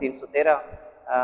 313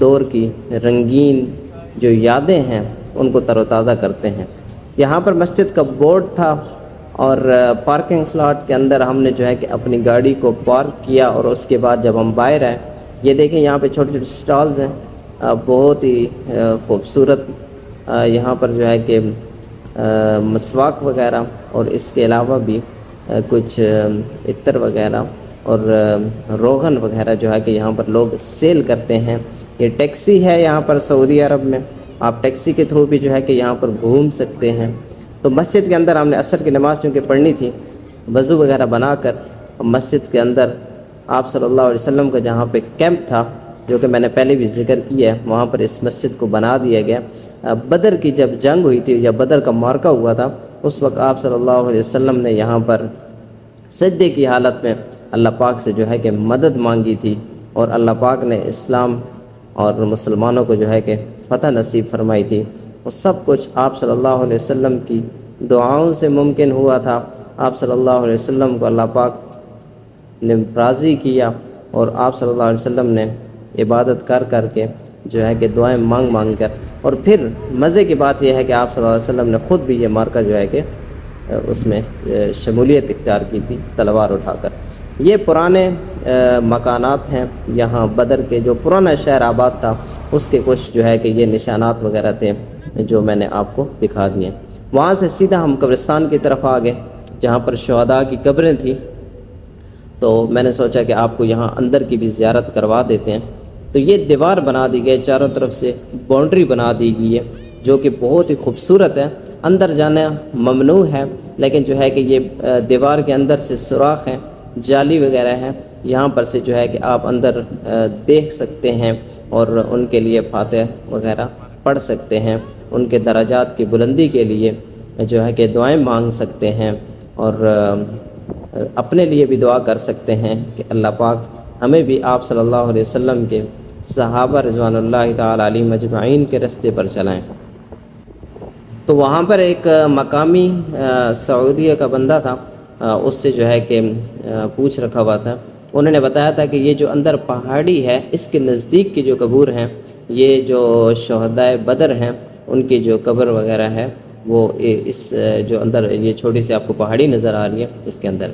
دور کی رنگین جو یادیں ہیں ان کو تر و تازہ کرتے ہیں۔ یہاں پر مسجد کا بورڈ تھا اور پارکنگ سلاٹ کے اندر ہم نے جو ہے کہ اپنی گاڑی کو پارک کیا، اور اس کے بعد جب ہم باہر آئے، یہ دیکھیں یہاں پہ چھوٹے چھوٹے سٹالز ہیں، بہت ہی خوبصورت۔ یہاں پر جو ہے کہ مسواک وغیرہ اور اس کے علاوہ بھی کچھ عطر وغیرہ اور روغن وغیرہ جو ہے کہ یہاں پر لوگ سیل کرتے ہیں۔ یہ ٹیکسی ہے یہاں پر سعودی عرب میں، آپ ٹیکسی کے تھرو بھی جو ہے کہ یہاں پر گھوم سکتے ہیں۔ تو مسجد کے اندر ہم نے عصر کی نماز چونکہ پڑھنی تھی، وضو وغیرہ بنا کر مسجد کے اندر آپ صلی اللہ علیہ وسلم کا جہاں پہ کیمپ تھا، جو کہ میں نے پہلے بھی ذکر کیا ہے، وہاں پر اس مسجد کو بنا دیا گیا۔ بدر کی جب جنگ ہوئی تھی یا بدر کا معرکہ ہوا تھا، اس وقت آپ صلی اللہ علیہ وسلم نے یہاں پر سجدے کی حالت میں اللہ پاک سے جو ہے کہ مدد مانگی تھی، اور اللہ پاک نے اسلام اور مسلمانوں کو جو ہے کہ فتح نصیب فرمائی تھی۔ وہ سب کچھ آپ صلی اللہ علیہ وسلم کی دعاؤں سے ممکن ہوا تھا۔ آپ صلی اللہ علیہ وسلم کو اللہ پاک نے راضی کیا، اور آپ صلی اللہ علیہ وسلم نے عبادت کر کر کے جو ہے کہ دعائیں مانگ مانگ کر، اور پھر مزے کی بات یہ ہے کہ آپ صلی اللہ علیہ وسلم نے خود بھی یہ مارکا جو ہے کہ اس میں شمولیت اختیار کی تھی تلوار اٹھا کر۔ یہ پرانے مکانات ہیں یہاں بدر کے، جو پرانا شہر آباد تھا اس کے کچھ جو ہے کہ یہ نشانات وغیرہ تھے جو میں نے آپ کو دکھا دیے۔ وہاں سے سیدھا ہم قبرستان کی طرف آ گئے جہاں پر شہداء کی قبریں تھیں، تو میں نے سوچا کہ آپ کو یہاں اندر کی بھی زیارت کروا دیتے ہیں۔ تو یہ دیوار بنا دی گئی، چاروں طرف سے باؤنڈری بنا دی گئی ہے جو کہ بہت ہی خوبصورت ہے۔ اندر جانا ممنوع ہے، لیکن جو ہے کہ یہ دیوار کے اندر سے سوراخ ہیں، جالی وغیرہ ہے، یہاں پر سے جو ہے کہ آپ اندر دیکھ سکتے ہیں اور ان کے لیے فاتح وغیرہ پڑھ سکتے ہیں، ان کے درجات کی بلندی کے لیے جو ہے کہ دعائیں مانگ سکتے ہیں، اور اپنے لیے بھی دعا کر سکتے ہیں کہ اللہ پاک ہمیں بھی آپ صلی اللہ علیہ وسلم کے صحابہ رضوان اللہ تعالی علیہم اجمعین کے رستے پر چلائیں۔ تو وہاں پر ایک مقامی سعودیہ کا بندہ تھا، اس سے جو ہے کہ پوچھ رکھا ہوا تھا، انہوں نے بتایا تھا کہ یہ جو اندر پہاڑی ہے اس کے نزدیک کی جو قبور ہیں، یہ جو شہداء بدر ہیں ان کی جو قبر وغیرہ ہے وہ اس جو اندر یہ چھوٹی سی آپ کو پہاڑی نظر آ رہی ہے اس کے اندر۔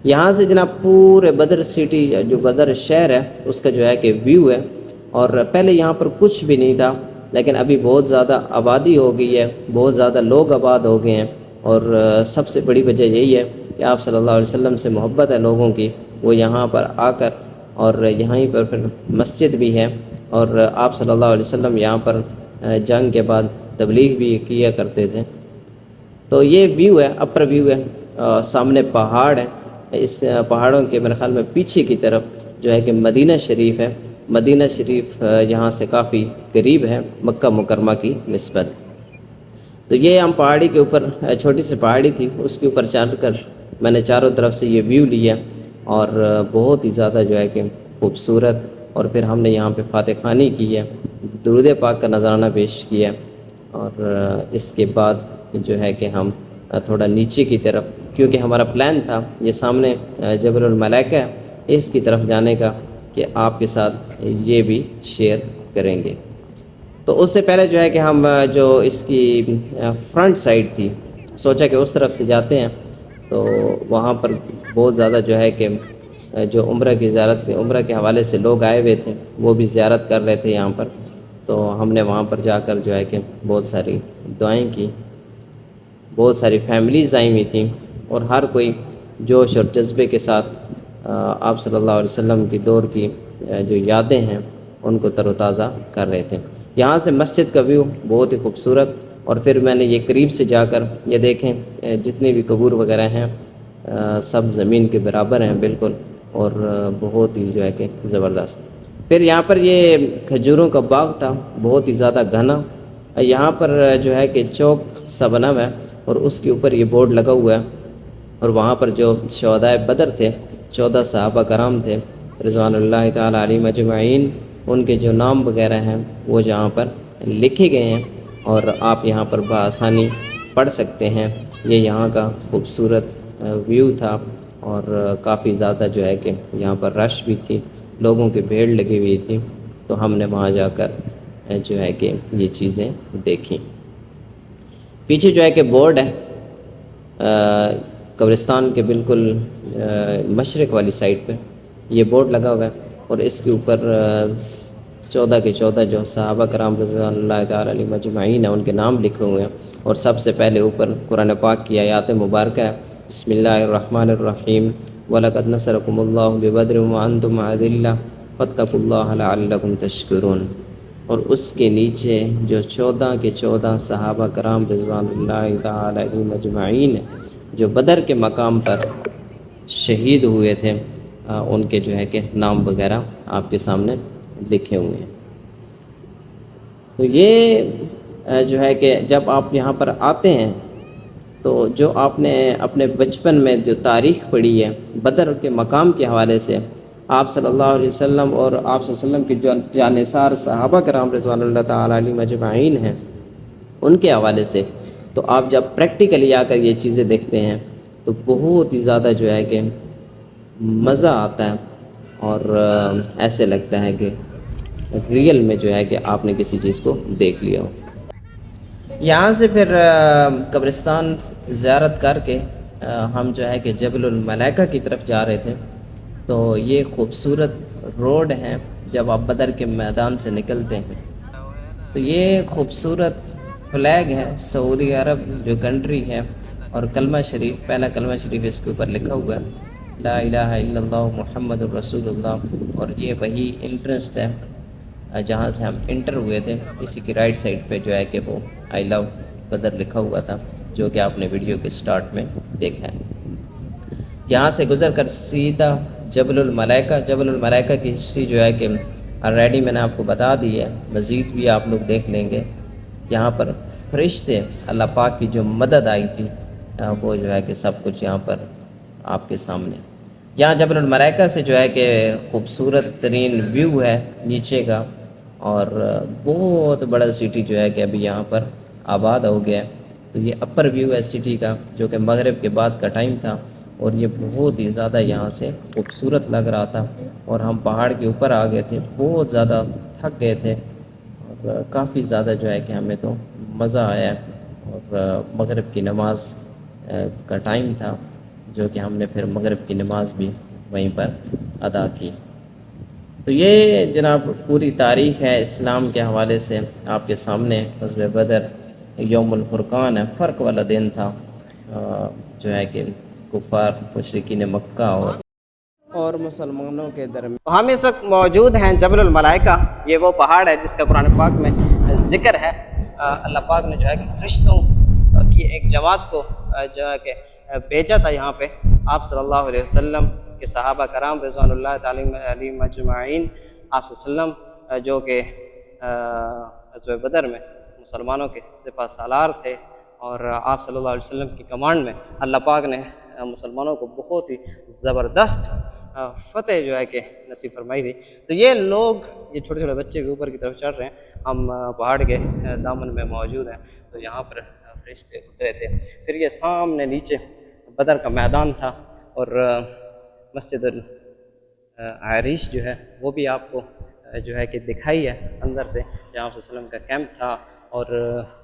یہاں سے جناب پورے بدر سٹی جو بدر شہر ہے اس کا جو ہے کہ ویو ہے، اور پہلے یہاں پر کچھ بھی نہیں تھا، لیکن ابھی بہت زیادہ آبادی ہو گئی ہے، بہت زیادہ لوگ آباد ہو گئے ہیں، اور سب سے بڑی وجہ یہی ہے کہ آپ صلی اللہ علیہ وسلم سے محبت ہے لوگوں کی، وہ یہاں پر آ کر، اور یہیں پر پھر مسجد بھی ہے، اور آپ صلی اللہ علیہ وسلم یہاں پر جنگ کے بعد تبلیغ بھی کیا کرتے تھے۔ تو یہ ویو ہے، اپر ویو ہے، سامنے پہاڑ ہے، اس پہاڑوں کے میرے خیال میں پیچھے کی طرف جو ہے کہ مدینہ شریف ہے۔ مدینہ شریف یہاں سے کافی قریب ہے مکہ مکرمہ کی نسبت۔ تو یہ ہم پہاڑی کے اوپر، چھوٹی سی پہاڑی تھی، اس کے اوپر چڑھ کر میں نے چاروں طرف سے یہ ویو لیا، اور بہت ہی زیادہ جو ہے کہ خوبصورت، اور پھر ہم نے یہاں پہ فاتح خوانی کی ہے، درود پاک کا نذرانہ پیش کیا، اور اس کے بعد جو ہے کہ ہم تھوڑا نیچے کی طرف، کیونکہ ہمارا پلان تھا یہ سامنے جبل الملائکہ ہے اس کی طرف جانے کا، کہ آپ کے ساتھ یہ بھی شیئر کریں گے۔ تو اس سے پہلے جو ہے کہ ہم جو اس کی فرنٹ سائڈ تھی، سوچا کہ اس طرف سے جاتے ہیں، تو وہاں پر بہت زیادہ جو ہے کہ جو عمرہ کی زیارت، عمرہ کے حوالے سے لوگ آئے ہوئے تھے، وہ بھی زیارت کر رہے تھے یہاں پر، تو ہم نے وہاں پر جا کر جو ہے کہ بہت ساری دعائیں کی، بہت ساری فیملیز آئی ہوئی تھیں، اور ہر کوئی جوش اور جذبے کے ساتھ آپ صلی اللہ علیہ وسلم کی دور کی جو یادیں ہیں ان کو تر و تازہ کر رہے تھے۔ یہاں سے مسجد کا ویو بہت ہی خوبصورت، اور پھر میں نے یہ قریب سے جا کر یہ دیکھیں جتنی بھی قبور وغیرہ ہیں سب زمین کے برابر ہیں بالکل، اور بہت ہی جو ہے کہ زبردست۔ پھر یہاں پر یہ کھجوروں کا باغ تھا، بہت ہی زیادہ گھنا، یہاں پر جو ہے کہ چوک سا بنا ہوا ہے، اور اس کے اوپر یہ بورڈ لگا ہوا ہے، اور وہاں پر جو شہداء بدر تھے، 14 صحابہ کرام تھے رضوان اللہ تعالی علیہم اجمعین، ان کے جو نام وغیرہ ہیں وہ جہاں پر لکھے گئے ہیں، اور آپ یہاں پر بآسانی پڑھ سکتے ہیں۔ یہ یہاں کا خوبصورت ویو تھا، اور کافی زیادہ جو ہے کہ یہاں پر رش بھی تھی، لوگوں کی بھیڑ لگی ہوئی تھی، تو ہم نے وہاں جا کر جو ہے کہ یہ چیزیں دیکھیں۔ پیچھے جو ہے کہ بورڈ ہے قبرستان کے بالکل مشرق والی سائڈ پہ یہ بورڈ لگا ہوا ہے، اور اس کے اوپر 14 کے 14 جو صحابہ کرام رضوان اللہ تعالیٰ علیہ مجمعین ہیں ان کے نام لکھے ہوئے ہیں، اور سب سے پہلے اوپر قرآن پاک کی آیات مبارکہ ہے، بسم اللہ الرحمن الرحیم وَلَقَدْ نَصَرَكُمُ اللَّهُ بِبَدْرٍ وَأَنْتُمْ أَذِلَّةٌ فَاتَّقُوا اللَّهَ لَعَلَّكُمْ تَشْكُرُونَ۔ اور اس کے نیچے جو 14 کے 14 صحابہ کرام رضوان اللہ تعالیٰ علیہ مجمعین ہیں جو بدر کے مقام پر شہید ہوئے تھے، ان کے جو ہے کہ نام وغیرہ آپ کے سامنے لکھے ہوئے ہیں۔ تو یہ جو ہے کہ جب آپ یہاں پر آتے ہیں تو جو آپ نے اپنے بچپن میں جو تاریخ پڑھی ہے بدر کے مقام کے حوالے سے، آپ صلی اللہ علیہ وسلم اور آپ صلی اللہ علیہ وسلم کی جو جانثار صحابہ کرام رضوان اللہ تعالیٰ علیہ مجمعین ہیں ان کے حوالے سے، تو آپ جب پریکٹیکلی آ کر یہ چیزیں دیکھتے ہیں تو بہت ہی زیادہ جو ہے کہ مزہ آتا ہے، اور ایسے لگتا ہے کہ ریئل میں جو ہے کہ آپ نے کسی چیز کو دیکھ لیا ہو۔ یہاں سے پھر قبرستان زیارت کر کے ہم جو ہے کہ جبل الملائکہ کی طرف جا رہے تھے، تو یہ خوبصورت روڈ ہے جب آپ بدر کے میدان سے نکلتے ہیں، تو یہ خوبصورت فلیگ ہے سعودی عرب جو کنٹری ہے، اور کلمہ شریف، پہلا کلمہ شریف اس کے اوپر لکھا ہوا ہے لا الہ الا اللہ محمد الرسول اللہ، اور یہ وہی انٹرنس ہے جہاں سے ہم انٹر ہوئے تھے، اسی کی رائٹ سائڈ پہ جو ہے کہ وہ آئی لو بدر لکھا ہوا تھا، جو کہ آپ نے ویڈیو کے سٹارٹ میں دیکھا ہے۔ یہاں سے گزر کر سیدھا جبل الملائکہ، جبل الملائکہ کی ہسٹری جو ہے کہ آلریڈی میں نے آپ کو بتا دی ہے، مزید بھی آپ لوگ دیکھ لیں گے۔ یہاں پر فرشتے اللہ پاک کی جو مدد آئی تھی وہ جو ہے کہ سب کچھ یہاں پر آپ کے سامنے۔ یہاں جبل الملائکہ سے جو ہے کہ خوبصورت ترین ویو ہے نیچے کا، اور بہت بڑا سٹی جو ہے کہ ابھی یہاں پر آباد ہو گیا ہے۔ تو یہ اپر ویو ہے سٹی کا، جو کہ مغرب کے بعد کا ٹائم تھا، اور یہ بہت ہی زیادہ یہاں سے خوبصورت لگ رہا تھا، اور ہم پہاڑ کے اوپر آ گئے تھے، بہت زیادہ تھک گئے تھے، اور کافی زیادہ جو ہے کہ ہمیں تو مزہ آیا، اور مغرب کی نماز کا ٹائم تھا، جو کہ ہم نے پھر مغرب کی نماز بھی وہیں پر ادا کی۔ تو یہ جناب پوری تاریخ ہے اسلام کے حوالے سے آپ کے سامنے۔ غزوہ بدر یوم الفرقان ہے، فرق والا دن تھا، جو ہے کہ کفار مشرکین مکہ اور مسلمانوں کے درمیان۔ ہم اس وقت موجود ہیں جبل الملائکہ، یہ وہ پہاڑ ہے جس کا قرآن پاک میں ذکر ہے۔ اللہ پاک نے جو ہے کہ فرشتوں کی ایک جماعت کو جو ہے کہ بھیجا تھا یہاں پہ، آپ صلی اللہ علیہ وسلم کے صحابہ کرام رضوان اللہ تعالیٰ علیہ مجمعین، آپ صلی اللہ علیہ وسلم جو کہ غزوہ بدر میں مسلمانوں کے سپہ سالار تھے، اور آپ صلی اللہ علیہ وسلم کی کمانڈ میں اللہ پاک نے مسلمانوں کو بہت ہی زبردست فتح جو ہے کہ نصیب فرمائی تھی۔ تو یہ لوگ، یہ چھوٹے چھوٹے بچے کے اوپر کی طرف چڑھ رہے ہیں، ہم پہاڑ کے دامن میں موجود ہیں، تو یہاں پر فرشتے اترے تھے۔ پھر یہ سامنے نیچے بدر کا میدان تھا، اور مسجد العریش جو ہے وہ بھی آپ کو جو ہے کہ دکھائی ہے اندر سے، جہاں آپ صلی اللہ علیہ وسلم کا کیمپ تھا، اور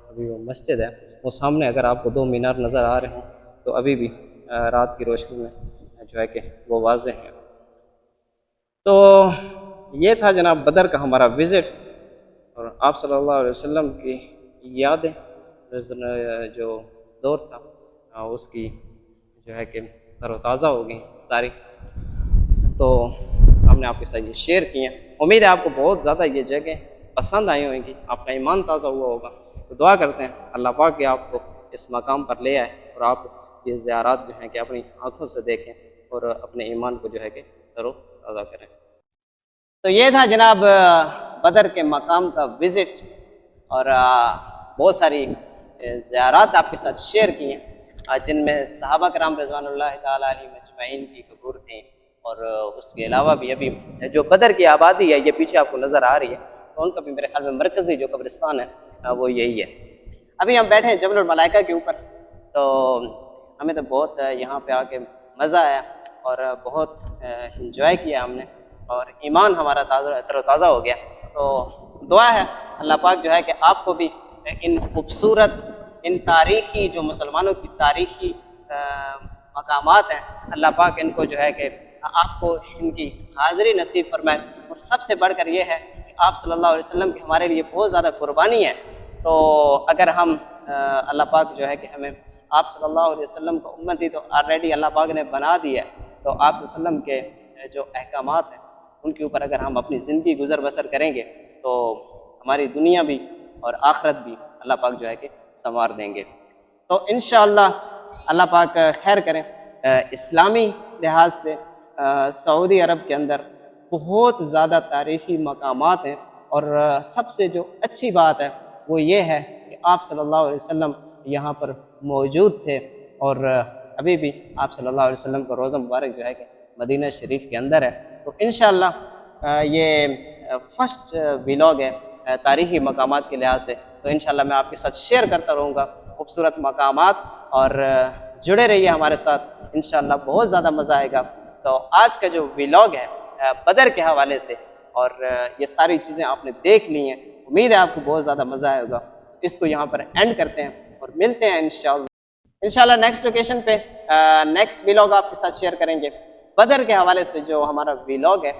ابھی وہ مسجد ہے وہ سامنے، اگر آپ کو 2 مینار نظر آ رہے ہیں تو ابھی بھی رات کی روشنی میں جو ہے کہ وہ واضح ہے۔ تو یہ تھا جناب بدر کا ہمارا وزٹ، اور آپ صلی اللہ علیہ وسلم کی یادیں جو دور تھا اس کی جو ہے کہ تر و تازہ ہو گئی ساری، تو ہم نے آپ کے ساتھ یہ شیئر کی ہیں۔ امید ہے آپ کو بہت زیادہ یہ جگہ پسند آئی ہوئیں گی، آپ کا ایمان تازہ ہوا ہوگا، تو دعا کرتے ہیں اللہ پاک کہ آپ کو اس مقام پر لے آئے، اور آپ یہ زیارات جو ہیں کہ اپنی آنکھوں سے دیکھیں، اور اپنے ایمان کو جو ہے کہ تر و تازہ کریں۔ تو یہ تھا جناب بدر کے مقام کا وزٹ، اور بہت ساری زیارات آپ کے ساتھ شیئر کی ہیں، جن میں صحابہ کرام رضوان اللہ تعالیٰ علیہ مجمعین کی قبور تھیں، اور اس کے علاوہ بھی ابھی جو بدر کی آبادی ہے یہ پیچھے آپ کو نظر آ رہی ہے، تو ان کا بھی میرے خیال میں مرکزی جو قبرستان ہے وہ یہی ہے۔ ابھی ہم بیٹھے ہیں جبل الملائکہ کے اوپر، تو ہمیں تو بہت یہاں پہ آ کے مزہ آیا، اور بہت انجوائے کیا ہم نے، اور ایمان ہمارا تر و تازہ ہو گیا۔ تو دعا ہے اللہ پاک جو ہے کہ آپ کو بھی ان خوبصورت، ان تاریخی جو مسلمانوں کی تاریخی مقامات ہیں، اللہ پاک ان کو جو ہے کہ آپ کو ان کی حاضری نصیب فرمائے۔ اور سب سے بڑھ کر یہ ہے کہ آپ صلی اللہ علیہ وسلم کی ہمارے لیے بہت زیادہ قربانی ہے، تو اگر ہم اللہ پاک جو ہے کہ ہمیں آپ صلی اللہ علیہ وسلم کو امتی تو آلریڈی اللہ پاک نے بنا دی ہے، تو آپ صلی اللہ علیہ وسلم کے جو احکامات ہیں ان کے اوپر اگر ہم اپنی زندگی گزر بسر کریں گے تو ہماری دنیا بھی اور آخرت بھی اللہ پاک جو ہے کہ سنوار دیں گے۔ تو انشاءاللہ اللہ پاک خیر کریں۔ اسلامی لحاظ سے سعودی عرب کے اندر بہت زیادہ تاریخی مقامات ہیں، اور سب سے جو اچھی بات ہے وہ یہ ہے کہ آپ صلی اللہ علیہ وسلم یہاں پر موجود تھے، اور ابھی بھی آپ صلی اللہ علیہ وسلم کا روضہ مبارک جو ہے کہ مدینہ شریف کے اندر ہے۔ تو انشاءاللہ یہ فرسٹ ولاگ ہے تاریخی مقامات کے لحاظ سے، تو انشاءاللہ میں آپ کے ساتھ شیئر کرتا رہوں گا خوبصورت مقامات، اور جڑے رہیے ہمارے ساتھ، انشاءاللہ بہت زیادہ مزہ آئے گا۔ تو آج کا جو ولاگ ہے بدر کے حوالے سے، اور یہ ساری چیزیں آپ نے دیکھ لی ہیں، امید ہے آپ کو بہت زیادہ مزہ آئے گا۔ اس کو یہاں پر اینڈ کرتے ہیں اور ملتے ہیں انشاءاللہ نیکسٹ لوکیشن پہ نیکسٹ ولاگ آپ کے ساتھ شیئر کریں گے بدر کے حوالے سے جو ہمارا ولاگ ہے۔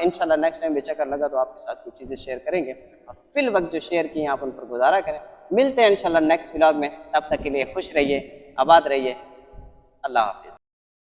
انشاءاللہ نیکسٹ ٹائم بھی چکر لگا تو آپ کے ساتھ کچھ چیزیں شیئر کریں گے، اور فی الوقت جو شیئر کی ہیں آپ ان پر گزارا کریں۔ ملتے ہیں انشاءاللہ نیکسٹ ولاگ میں، تب تک کے لیے خوش رہیے، آباد رہیے، اللہ حافظ۔